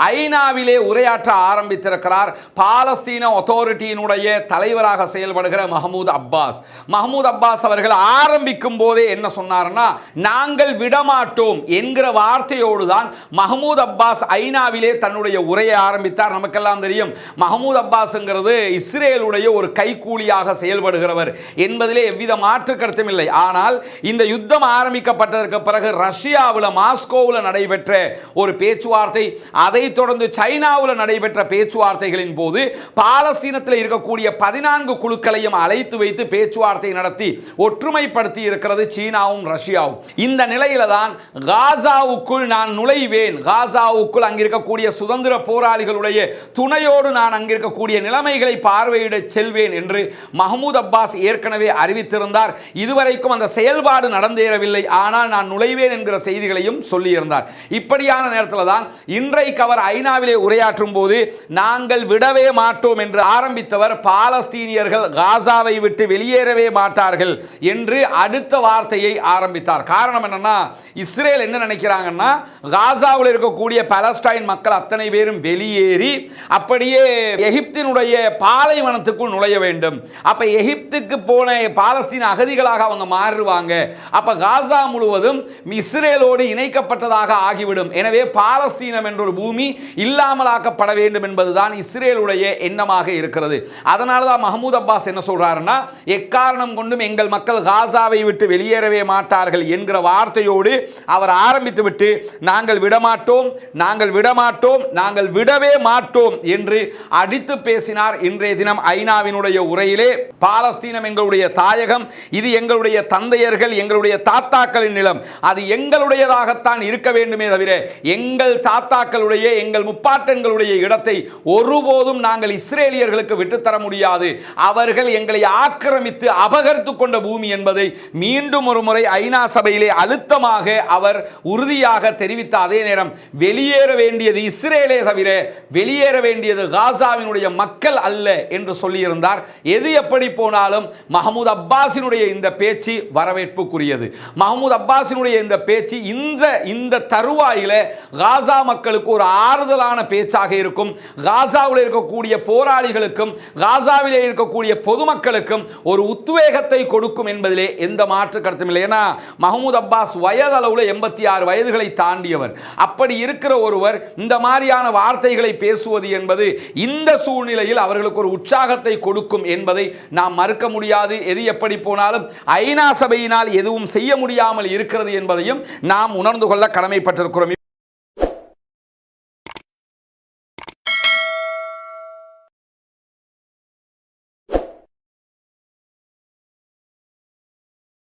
ஐநாவிலே உரையாற்ற ஆரம்பித்திருக்கிறார் பாலஸ்தீன அத்தாரிட்டியினுடைய தலைவராக செயல்படுகிற மஹமூத் அப்பாஸ். மஹமூத் அப்பாஸ் அவர்கள் ஆரம்பிக்கும் போதே என்ன சொன்னார்னா, நாங்கள் விடமாட்டோம் என்கிற வார்த்தையோடு தான் மஹமூத் அப்பாஸ் ஐநாவிலே தன்னுடைய உரையை ஆரம்பித்தார். நமக்கெல்லாம் தெரியும், மஹமூத் அப்பாஸ்ங்கிறது இஸ்ரேலுடைய ஒரு கைக்கூலியாக செயல்படுகிறவர் என்பதிலே எவ்வித மாற்று கருத்தும் இல்லை. ஆனால் இந்த யுத்தம் ஆரம்பிக்கப்பட்டதற்கு பிறகு ரஷ்யாவில் மாஸ்கோவில் நடைபெற்ற ஒரு பேச்சுவார்த்தை, அதை தொடர்ந்து சைனாவில் நடைபெற்ற பேச்சுவார்த்தைகளின் போது பாலஸ்தீனத்தில் இருக்கக்கூடிய 14 குழுக்களையும் அழைத்து வைத்து பேச்சுவார்த்தை நடத்தி ஒற்றுமைப்படுத்தி இருக்கிறது சீனாவும் ரஷ்யாவும். இந்த நிலையில தான் காசாவுக்குள் நான் நுழைவேன், காசாவுக்குள் அங்கிருக்கக்கூடிய சுதந்திர போராளிகளுடைய துணையோடு நான் அங்கிருக்கக்கூடிய நிலைமைகளை பார்வையிட செல்வேன் என்று மஹமூத் அப்பாஸ் ஏற்கனவே அறிவித்திருந்தார். இதுவரைக்கும் அந்த செயல்பாடு நடந்தேறவில்லை, ஆனால் நான் நுழைவேன் என்கிற செய்திகளையும் சொல்லியிருந்தார். இப்படியான நேரத்தில் தான் இன்றைக்கு அவர் ஐநாவிலே உரையாற்றும் போது நாங்கள் விடவே மாட்டோம் என்று ஆரம்பித்தவர் பாலஸ்தீனியர்கள் காசாவை விட்டு வெளியேறவே மாட்டார்கள் என்று அடுத்த வார்த்தையை ஆரம்பித்தார். காரணம் என்னன்னா, இஸ்ரேல் என்ன நினைக்கிறாங்கன்னா, காசாவில் இருக்கக்கூடிய பாலஸ்டைன் மக்கள் அத்தனை பேரும் வெளியேறி அப்படியே எகிப்தினுடைய பாலைவனத்துக்குள் நுழைய வேண்டும். அப்ப எகிப்துக்கு போன பாலஸ்தீன அகதிகளாக அவங்க மாறுவாங்க. அப்ப காசா முழுவதும் இஸ்ரேலோடு இணைக்கப்பட்டதாக ஆகிவிடும். எனவே பாலஸ்தீனம் என்ற ஒரு பூமி இல்லாமலாக்கப்பட வேண்டும் என்பதுதான் இஸ்ரேலுடைய எண்ணமாக இருக்கிறது. அதனால தான் மஹமூத் அப்பாஸ் என்ன சொல்றாருன்னா, எக்காரணம் கொண்டும் எங்கள் மக்கள் காசாவை விட்டு வெளியேறவே மாட்டார்கள் என்கிற வார்த்தையோடு அவர் ஆரம்பித்து விட்டு நாங்கள் விடமாட்டோம், நாங்கள் விடமாட்டோம், நாங்கள் விடவே மாட்டோம் என்று அடித்து பேசினார். இன்றைய தினம் ஐநாவினுடைய உரையிலே பாலஸ்தீனம் எங்களுடைய தாயகம், இது எங்களுடைய தந்தையர்கள் எங்களுடைய தாத்தாக்களின் நிலம், அது எங்களுடையதாகத்தான் இருக்க வேண்டுமே தவிர எங்கள் தாத்தாக்களுடைய எங்கள் முப்பாட்டன்களுடைய இடத்தை ஒருபோதும் நாங்கள் இஸ்ரேலியர்களுக்கு விட்டுத்தர முடியாது. அவர்கள் எங்களை ஆக்கிரமித்து அபகரித்து கொண்ட பூமி என்பதை மீண்டும் ஒரு முறை ஐநா சபையிலே அழுத்தமாக அவர் உறுதியாக தெரிவித்த அதே நேரம் வெளியேற வேண்டியது இஸ்ரேலே தவிர வெளியேற வேண்டியது காசாவினுடைய மக்கள் அல்ல என்று சொல்லியிருந்தார். எது எப்படி போனாலும் மஹமூத் அப்பாஸினுடைய இந்த பேச்சு வரவேற்புக்குரியது. மஹமூத் அப்பாஸினுடைய இந்த பேச்சு இந்த தருவாயில காசா மக்களுக்கு ஒரு ஆறுதலான பேச்சாக இருக்கும். காசாவில் இருக்கக்கூடிய போராளிகளுக்கும் காசாவிலே இருக்கக்கூடிய பொதுமக்களுக்கும் ஒரு உத்வேகத்தை கொடுக்கும் என்பதிலே எந்த மாற்று கருத்தும் இல்லை. ஏன்னா மஹமூத் அப்பாஸ் வயதளவில் 86 வயதுகளை தாண்டியவர். அப்படி இருக்கிற ஒருவர் இந்த மாதிரியான வார்த்தைகளை பேசுவது என்பது இந்த சூழ்நிலையில் அவர்களுக்கு ஒரு உற்சாகத்தை கொடுக்கும் என்பதை நாம் மறுக்க முடியாது. எது எப்படி போனாலும் ஐநா சபையினால் எதுவும் செய்ய முடியாமல் இருக்கிறது என்பதையும் நாம் உணர்ந்து கொள்ள கடமைப்பட்டிருக்கிறோம்.